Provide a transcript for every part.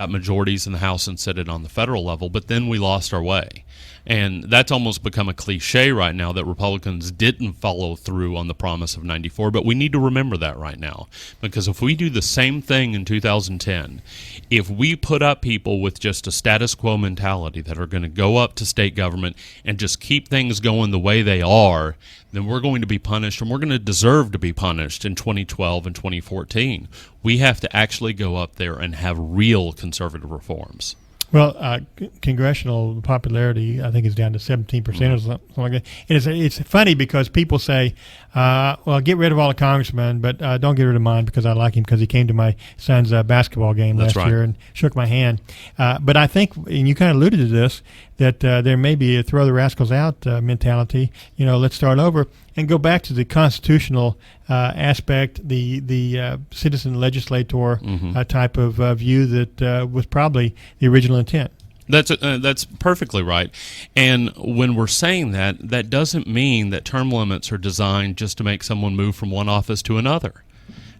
got majorities in the House and Senate on the federal level, but then we lost our way. And that's almost become a cliche right now that Republicans didn't follow through on the promise of 94, but we need to remember that right now. Because if we do the same thing in 2010, if we put up people with just a status quo mentality that are going to go up to state government and just keep things going the way they are, then we're going to be punished, and we're going to deserve to be punished in 2012 and 2014. We have to actually go up there and have real conservative reforms. Well, congressional popularity, I think, is down to 17% or something like that. It's funny because people say, well, get rid of all the congressmen, but don't get rid of mine because I like him because he came to my son's basketball game last year and shook my hand. But I think, and you kind of alluded to this, that there may be a throw the rascals out mentality. Let's start over and go back to the constitutional aspect, the citizen legislator type of view that was probably the original intent. That's perfectly right. And when we're saying that, that doesn't mean that term limits are designed just to make someone move from one office to another.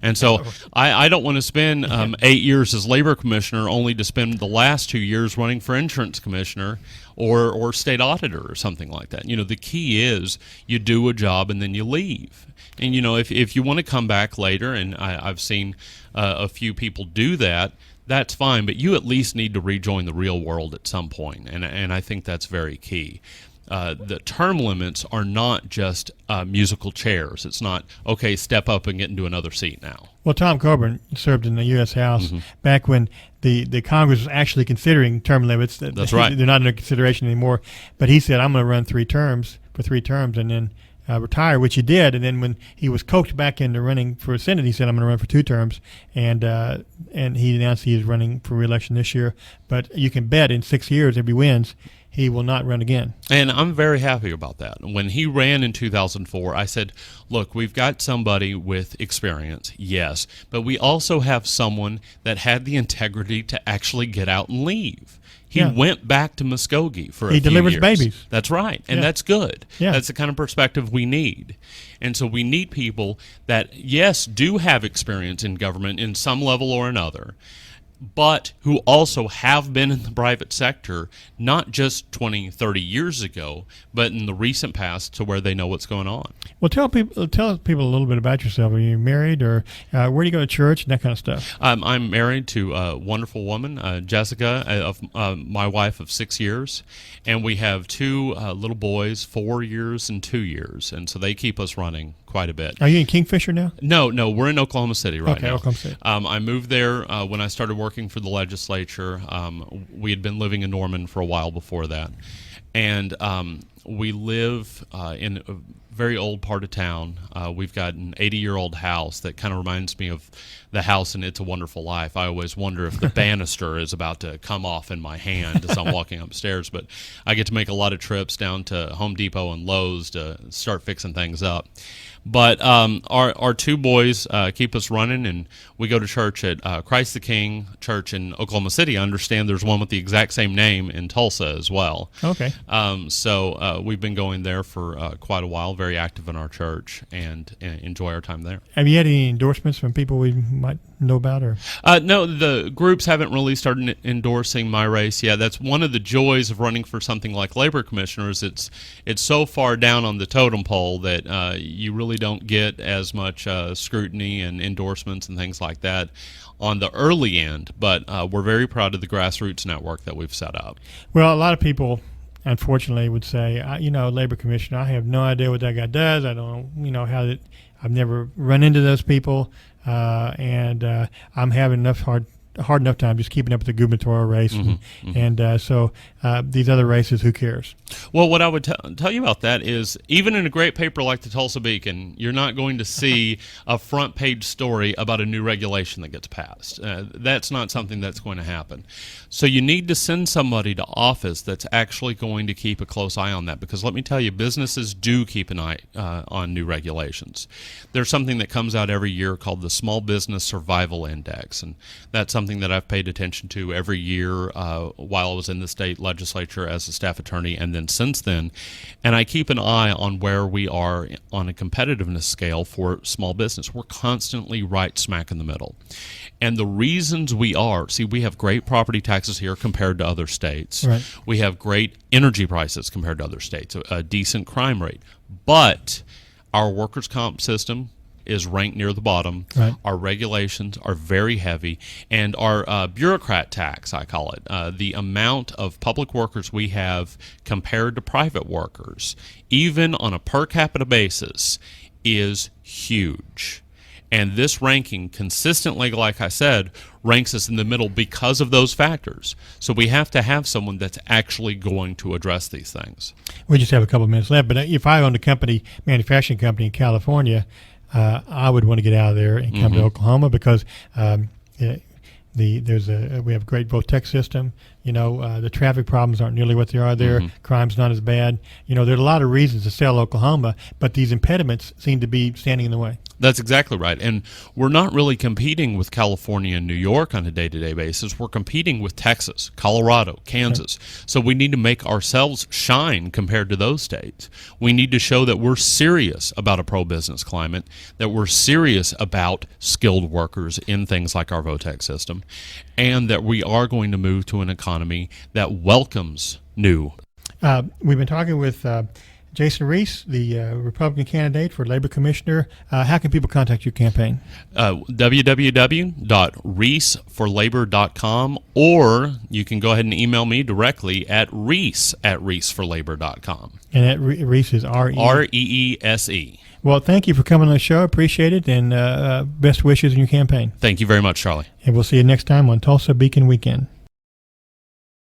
And so I don't want to spend 8 years as labor commissioner only to spend the last 2 years running for insurance commissioner or state auditor or something like that. The key is you do a job and then you leave. And, if you want to come back later, and I've seen a few people do that, that's fine. But you at least need to rejoin the real world at some point. And I think that's very key. The term limits are not just musical chairs. It's not, okay, step up and get into another seat now. Well, Tom Coburn served in the U.S. House back when the Congress was actually considering term limits. That's right. They're not under consideration anymore. But he said, I'm going to run 3 terms and then retire, which he did. And then when he was coaxed back into running for Senate, he said, I'm going to run for 2 terms. And he announced he is running for re-election this year. But you can bet in 6 years, if he wins, he will not run again. And I'm very happy about that. When he ran in 2004, I said, look, we've got somebody with experience, yes, but we also have someone that had the integrity to actually get out and leave. He went back to Muskogee for a few years. He delivers babies. That's right, and that's good. Yeah. That's the kind of perspective we need. And so we need people that, yes, do have experience in government in some level or another, but who also have been in the private sector, not just 20, 30 years ago, but in the recent past to where they know what's going on. Well, tell people a little bit about yourself. Are you married, or where do you go to church and that kind of stuff? I'm married to a wonderful woman, Jessica, my wife of 6 years, and we have 2 little boys, 4 years and 2 years, and so they keep us running quite a bit. Are you in Kingfisher now? No, we're in Oklahoma City now. Oklahoma City. I moved there when I started working for the legislature. We had been living in Norman for a while before that. And we live in a very old part of town. We've got an 80-year-old house that kind of reminds me of the house in It's a Wonderful Life. I always wonder if the banister is about to come off in my hand as I'm walking upstairs. But I get to make a lot of trips down to Home Depot and Lowe's to start fixing things up. But our 2 boys keep us running, and we go to church at Christ the King Church in Oklahoma City. I understand there's one with the exact same name in Tulsa as well. Okay. So we've been going there for quite a while, very active in our church, and enjoy our time there. Have you had any endorsements from people we might know about? Or no, the groups haven't really started endorsing my race yet. That's one of the joys of running for something like labor commissioners. It's so far down on the totem pole that you really don't get as much scrutiny and endorsements and things like that on the early end, but we're very proud of the grassroots network that we've set up. Well, a lot of people, unfortunately, would say, labor commissioner, I have no idea what that guy does. I don't know how that. I've never run into those people, and I'm having hard enough time just keeping up with the gubernatorial race, and so these other races, who cares? Well, what I would tell you about that is, even in a great paper like the Tulsa Beacon, you're not going to see a front page story about a new regulation that gets passed. That's not something that's going to happen. So you need to send somebody to office that's actually going to keep a close eye on that, because let me tell you, businesses do keep an eye on new regulations. There's something that comes out every year called the Small Business Survival Index, and that's something something that I've paid attention to every year while I was in the state legislature as a staff attorney, and then since then. And I keep an eye on where we are on a competitiveness scale for small business. We're constantly right smack in the middle. And the reasons we have great property taxes here compared to other states. Right. We have great energy prices compared to other states, a decent crime rate. But our workers' comp system is ranked near the bottom. Right. Our regulations are very heavy, and our bureaucrat tax, I call it, the amount of public workers we have compared to private workers, even on a per capita basis, is huge. And this ranking consistently, like I said, ranks us in the middle because of those factors. So we have to have someone that's actually going to address these things. We just have a couple of minutes left, but if I owned a manufacturing company in California, I would want to get out of there and come to Oklahoma because we have a great Votech system. The traffic problems aren't nearly what they are there. Crime's not as bad. There's a lot of reasons to sell Oklahoma, but these impediments seem to be standing in the way. That's exactly right. And we're not really competing with California and New York on a day-to-day basis. We're competing with Texas, Colorado, Kansas. So we need to make ourselves shine compared to those states. We need to show that we're serious about a pro-business climate, that we're serious about skilled workers in things like our Votech system, and that we are going to move to an economy that welcomes new. We've been talking with Jason Reese, the Republican candidate for Labor Commissioner. How can people contact your campaign? www.reeseforlabor.com, or you can go ahead and email me directly at reese@reeseforlabor.com. And that Reese is R-E? R-E-E-S-E. Well, thank you for coming on the show. Appreciate it, and best wishes in your campaign. Thank you very much, Charlie. And we'll see you next time on Tulsa Beacon Weekend.